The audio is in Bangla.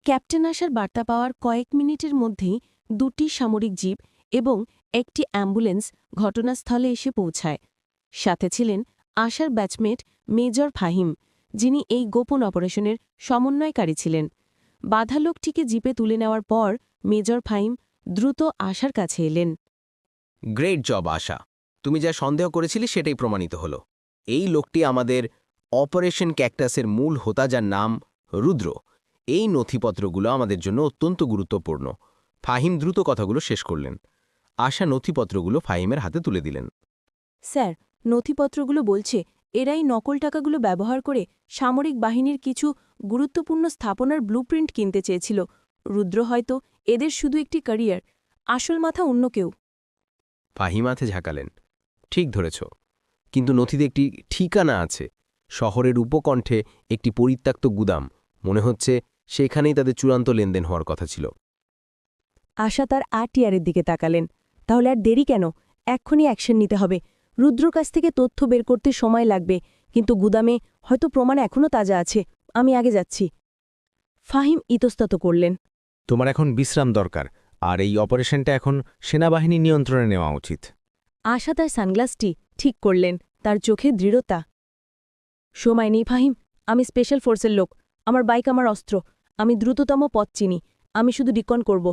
ক্যাপ্টেন আসার বার্তা পাওয়ার কয়েক মিনিটের মধ্যেই 2টি সামরিক জিপ এবং একটি অ্যাম্বুলেন্স ঘটনাস্থলে এসে পৌঁছায়। সাথে ছিলেন আশার ব্যাচমেট মেজর ফাহিম, যিনি এই গোপন অপারেশনের সমন্বয়কারী ছিলেন। বাধা লোকটিকে জিপে তুলে নেওয়ার পর মেজর ফাহিম দ্রুত আশার কাছে এলেন। গ্রেট জব আশা, তুমি যা সন্দেহ করেছিলে সেটাই প্রমাণিত হলো। এই লোকটি আমাদের অপারেশন ক্যাকটাসের মূল হোতা, যার নাম রুদ্র। এই নথিপত্রগুলো আমাদের জন্য অত্যন্ত গুরুত্বপূর্ণ। ফাহিম দ্রুত কথাগুলো শেষ করলেন। আশা নথিপত্রগুলো ফাহিমের হাতে তুলে দিলেন। স্যার, নথিপত্রগুলো বলছে এরাই নকল টাকাগুলো ব্যবহার করে সামরিক বাহিনীর কিছু গুরুত্বপূর্ণ স্থাপনার ব্লুপ্রিন্ট কিনতে চেয়েছিল। রুদ্র হয়তো এদের শুধু একটি ক্যারিয়ার, আসল মাথা অন্য কেউ। ফাহিম হাতে ঝাঁকালেন। ঠিক ধরেছ, কিন্তু নথিতে একটি ঠিকানা আছে। শহরের উপকণ্ঠে একটি পরিত্যক্ত গুদাম। মনে হচ্ছে সেখানেই তাদের চূড়ান্ত লেনদেন হওয়ার কথা ছিল। আশা তার আরটিআরের দিকে তাকালেন। তাহলে আর দেরি কেন? এক্ষুনি অ্যাকশন নিতে হবে। রুদ্রর কাছ থেকে তথ্য বের করতে সময় লাগবে, কিন্তু গুদামে হয়তো প্রমাণ এখনও তাজা আছে। আমি আগে যাচ্ছি। ফাহিম ইতস্তত করলেন। তোমার এখন বিশ্রাম দরকার, আর এই অপারেশনটা এখন সেনাবাহিনী নিয়ন্ত্রণে নেওয়া উচিত। আশা তার সানগ্লাসটি ঠিক করলেন, তার চোখে দৃঢ়তা। সময় নেই ফাহিম, আমি স্পেশাল ফোর্সের লোক। আমার বাইক আমার অস্ত্র। আমি দ্রুততম পথ চিনি। আমি শুধু রিকন করব,